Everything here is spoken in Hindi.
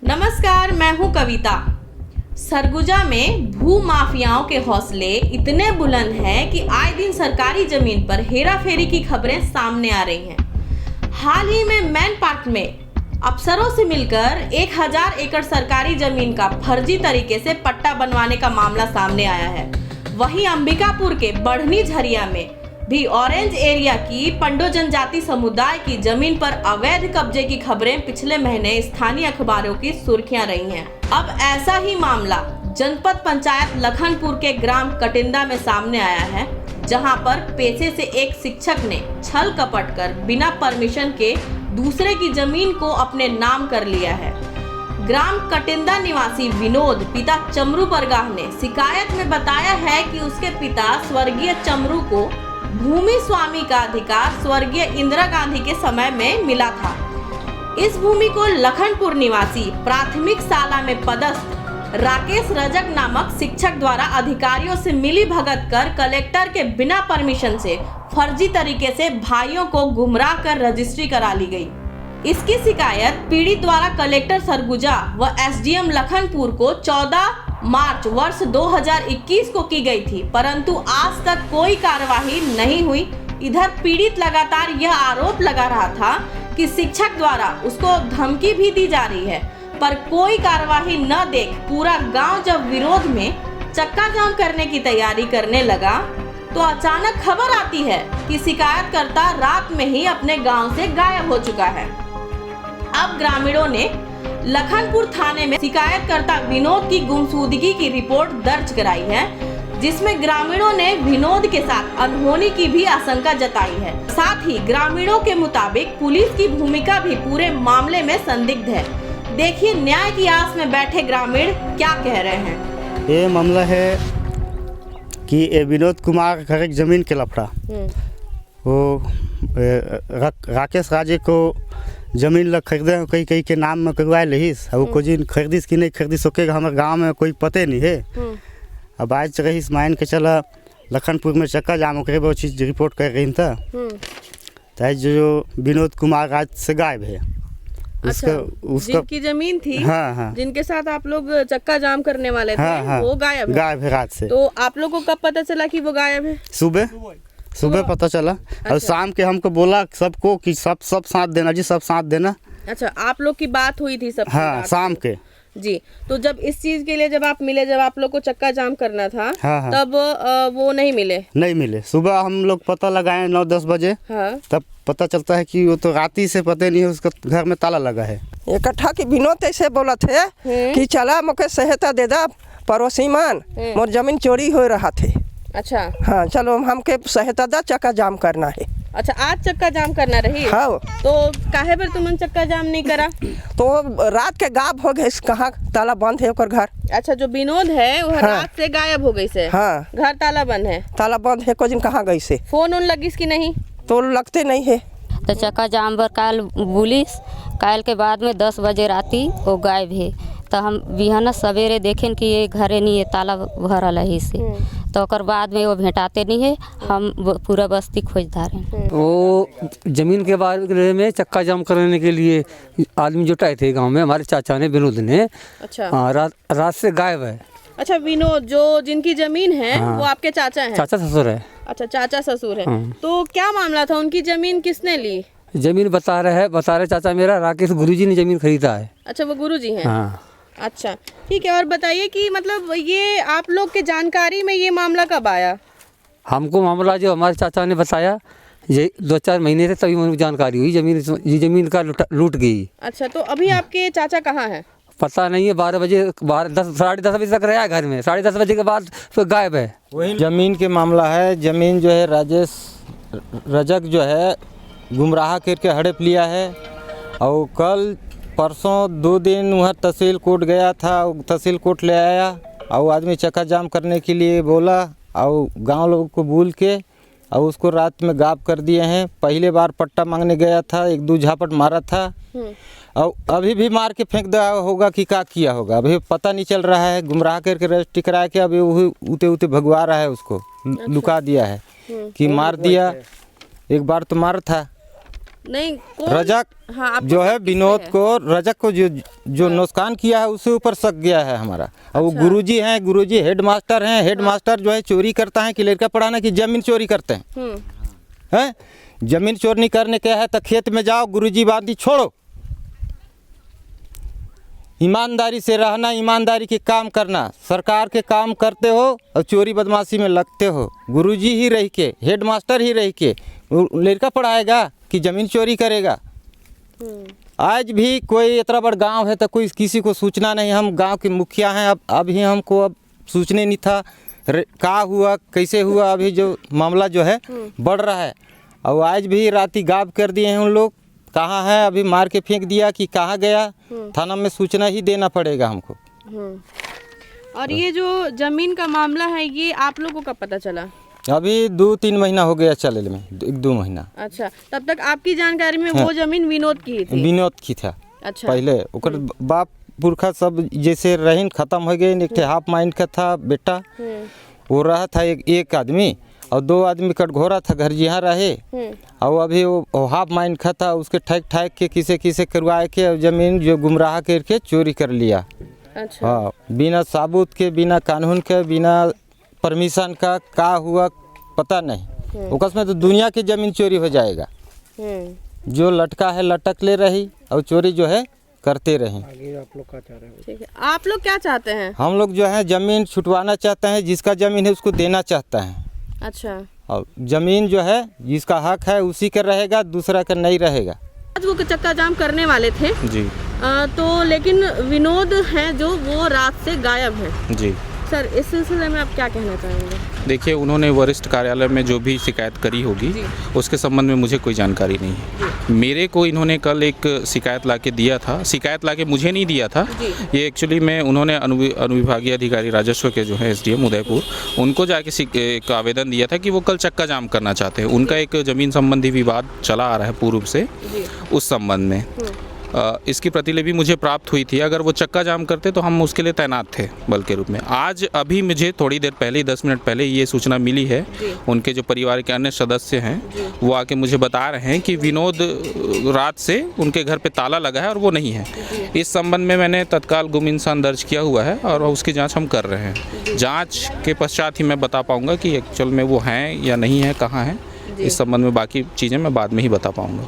नमस्कार, मैं हूं कविता। सरगुजा में भू माफियाओं के हौसले इतने बुलंद हैं कि आए दिन सरकारी जमीन पर हेराफेरी की खबरें सामने आ रही हैं। हाल ही में मैन पार्क में अफसरों से मिलकर 1000 एकड़ सरकारी जमीन का फर्जी तरीके से पट्टा बनवाने का मामला सामने आया है। वहीं अंबिकापुर के बढ़नी झरिया में भी ऑरेंज एरिया की पंडो जनजाति समुदाय की जमीन पर अवैध कब्जे की खबरें पिछले महीने स्थानीय अखबारों की सुर्खियां रही हैं। अब ऐसा ही मामला जनपद पंचायत लखनपुर के ग्राम कटिंदा में सामने आया है, जहां पर पेशे से एक शिक्षक ने छल कपट कर बिना परमिशन के दूसरे की जमीन को अपने नाम कर लिया है। ग्राम कटिंदा निवासी विनोद पिता चमरू बरगाह ने शिकायत में बताया है कि उसके पिता स्वर्गीय चमरू को भूमि स्वामी का अधिकार स्वर्गीय इंदिरा गांधी के समय में मिला था। इस भूमि को लखनपुर निवासी प्राथमिक शाला में पदस्थ राकेश रजक नामक शिक्षक द्वारा अधिकारियों से मिली भगत कर कलेक्टर के बिना परमिशन से फर्जी तरीके से भाइयों को गुमराह कर रजिस्ट्री करा ली गई। इसकी शिकायत पीड़ित द्वारा कलेक्टर सरगुजा व एसडीएम लखनपुर को 14 मार्च वर्ष 2021 को की गई थी, परंतु आज तक कोई कार्यवाही नहीं हुई। इधर पीड़ित लगातार यह आरोप लगा रहा था कि शिक्षक द्वारा उसको धमकी भी दी जा रही है, पर कोई कार्यवाही न देख पूरा गांव जब विरोध में चक्का जाम करने की तैयारी करने लगा तो अचानक खबर आती है कि शिकायतकर्ता रात में ही अपने गांव से गायब हो चुका है। अब ग्रामीणों ने लखनपुर थाने में शिकायतकर्ता विनोद की गुमशुदगी की रिपोर्ट दर्ज कराई है, जिसमें ग्रामीणों ने विनोद के साथ अनहोनी की भी आशंका जताई है। साथ ही ग्रामीणों के मुताबिक पुलिस की भूमिका भी पूरे मामले में संदिग्ध है। देखिए न्याय की आस में बैठे ग्रामीण क्या कह रहे हैं। ये मामला है कि विनोद कुमार घर एक जमीन के लफड़ा, वो राकेश राजे को जमीन लग खरीदे कई कई के नाम में करवाए रहीस। वो को जिन खरीदिस कि नहीं खरीदिस ओके हमारे गांव में कोई पते नहीं है। अब आज रहीस मान के चला लखनपुर में चक्का जाम होकर वो चीज़ रिपोर्ट कर रही था। तो जो विनोद कुमार आज से गायब है। उसका जिनकी जमीन थी, हाँ, जिनके साथ आप लोग चक्का जाम करने वाले थे, वो गायब है रात से। तो आप लोग को कब पता चला कि वो गायब है? सुबह पता चला। और शाम के हमको बोला सबको कि सब साथ देना जी, सब साथ देना। अच्छा, आप लोग की बात हुई थी सब? हाँ, शाम के जी। तो जब इस चीज के लिए जब आप मिले, जब आप लोग को चक्का जाम करना था, हाँ, तब वो नहीं मिले। सुबह हम लोग पता लगाए 9-10 बजे। हाँ। तब पता चलता है कि वो तो राती से पता नहीं है, उसका घर में ताला लगा है। इकट्ठा की विनोद ऐसे बोला थे कि चला मुझे सहायता दे दा पड़ोसी मान, मोर जमीन चोरी हो रहा थे। अच्छा, हाँ चलो हमके सहायता दा, चक्का जाम करना है। अच्छा, आज चक्का जाम करना रही? हाँ। तो काहे पर तुमने चक्का जाम नहीं करा? तो रात के गायब हो गए, कहाँ ताला बंद है ओकर घर। अच्छा, जो विनोद है वो हाँ। रात से गायब हो गई से? हाँ, घर ताला बंद है? ताला बंद है, कोई कहाँ गई से। फोन उन लगिस की नहीं? तो लगते नहीं है। तो चक्का जाम बर काल बुलिस, काल के बाद में 10 बजे राती वो गायब है। तो हम बिहाना सवेरे देखें कि ये घरे नहीं है, ताला भरल है से। तो ओकर बाद में वो भेटाते नहीं है, हम पूरा बस्ती खोजदार हैं। वो जमीन के बारे में चक्का जाम करने के लिए आदमी जुटाए थे गांव में, हमारे चाचा ने, विनोद ने। अच्छा। हाँ, रात से गायब है। अच्छा, विनोद जो जिनकी जमीन है, हाँ। वो आपके चाचा हैं? चाचा ससुर है। अच्छा, चाचा ससुर है। हाँ। तो क्या मामला था, उनकी जमीन किसने ली? जमीन बता रहे चाचा मेरा राकेश गुरुजी ने जमीन खरीदा है। अच्छा, वो गुरुजी हैं? हाँ। अच्छा, ठीक है। और बताइए कि मतलब ये आप लोग के जानकारी में ये मामला कब आया? हमको मामला जो हमारे चाचा ने बताया, ये 2-4 महीने से तभी मुझे जानकारी हुई जमीन का लूट गई। अच्छा, तो अभी आपके चाचा कहाँ हैं? पता नहीं है। 12 बजे 10:30 बजे तक रहा घर में, 10:30 बजे के बाद फिर गायब है। वही जमीन के मामला है। जमीन जो है राजेश रजक जो है गुमराह करके हड़प लिया है। और कल परसों 2 दिन वहाँ तहसील कोर्ट गया था, तहसील कोर्ट ले आया और आदमी चक्का जाम करने के लिए बोला और गांव लोगों को भूल के और उसको रात में गायब कर दिए हैं। पहले बार पट्टा मांगने गया था, 1-2 झापट मारा था और अभी भी मार के फेंक दिया होगा कि क्या किया होगा, अभी पता नहीं चल रहा है। गुमराह करके रजिस्ट्री करा के अभी उते भगवा रहा है, उसको लुका दिया है कि मार दिया। एक बार तो मार था नहीं रजक हाँ, आपको जो है शक किस पे विनोद है? को रजक को जो नुकसान किया है उसके ऊपर शक गया है हमारा। और वो गुरुजी हैं, गुरुजी हेडमास्टर हैं, हेडमास्टर जो है चोरी करता है कि लड़का पढ़ाना की जमीन चोरी करते हैं। हैं जमीन चोरी करने के है तो खेत में जाओ, गुरुजी बांधी छोड़ो, ईमानदारी से रहना, ईमानदारी के काम करना, सरकार के काम करते हो और चोरी बदमाशी में लगते हो। गुरुजी ही रह के, हेडमास्टर ही रह के लड़का पढ़ाएगा कि ज़मीन चोरी करेगा। आज भी कोई इतना बड़ा गांव है तो कोई किसी को सूचना नहीं। हम गांव के मुखिया हैं, अब अभी हमको अब सूचने नहीं था क्या हुआ कैसे हुआ। अभी जो मामला जो है बढ़ रहा है और आज भी राती गायब कर दिए हैं उन लोग। कहाँ है अभी मार के फेंक दिया कि कहाँ गया, थाना में सूचना ही देना पड़ेगा हमको। और ये जो जमीन का मामला है ये आप लोगों को कब पता चला? अभी 2-3 महीना हो गया चले में, 1-2 महीना। अच्छा, तब तक आपकी जानकारी में वो जमीन विनोद की ही थी? विनोद की था। अच्छा, पहले ओकर बाप पुरखा सब जैसे रहीन खत्म हो गए। एक हाफ माइंड का था बेटा, वो रहा था एक आदमी और 2 आदमी कटघोरा था, घर जिहाँ रहे। और अभी वो हाफ माइंड का था, उसके ठैक के किसे करवाए के जमीन जो गुमराह करके चोरी कर लिया। अच्छा, हाँ, बिना साबुत के, बिना कानून के, बिना परमिशन का हुआ पता नहीं। उसमें में तो दुनिया की ज़मीन चोरी हो जाएगा। जो लटका है लटक ले रही और चोरी जो है करते रही। ठीक है, आप लोग क्या चाहते हैं? हम लोग जो है ज़मीन छुटवाना चाहते हैं, जिसका ज़मीन है उसको देना चाहता है। अच्छा, और ज़मीन जो है जिसका हक है उसी का रहेगा, दूसरा का नहीं रहेगा। आज वो चक्का जाम करने वाले थे जी तो लेकिन विनोद हैं जो वो रात से गायब हैं। जी सर, इस सिलसिले में आप क्या कहना चाहेंगे? देखिए, उन्होंने वरिष्ठ कार्यालय में जो भी शिकायत करी होगी उसके संबंध में मुझे कोई जानकारी नहीं है। मेरे को इन्होंने कल एक शिकायत लाके दिया था, शिकायत लाके मुझे नहीं दिया था ये एक्चुअली मैं उन्होंने अनुविभागीय अधिकारी राजस्व के जो है एसडीएम उदयपुर, उनको जाके एक आवेदन दिया था कि वो कल चक्का जाम करना चाहते हैं। उनका एक ज़मीन संबंधी विवाद चला आ रहा है पूर्व से, उस संबंध में इसकी प्रतिलिपि मुझे प्राप्त हुई थी। अगर वो चक्का जाम करते तो हम उसके लिए तैनात थे बल के रूप में। आज अभी मुझे थोड़ी देर पहले, 10 मिनट पहले ये सूचना मिली है, उनके जो परिवार के अन्य सदस्य हैं वो आके मुझे बता रहे हैं कि विनोद रात से उनके घर पे ताला लगा है और वो नहीं है। इस संबंध में मैंने तत्काल गुम इंसान दर्ज किया हुआ है और उसकी जाँच हम कर रहे हैं। जाँच के पश्चात ही मैं बता पाऊँगा कि एक्चुअल में वो हैं या नहीं है, कहाँ हैं। इस संबंध में बाकी चीज़ें मैं बाद में ही बता पाऊँगा।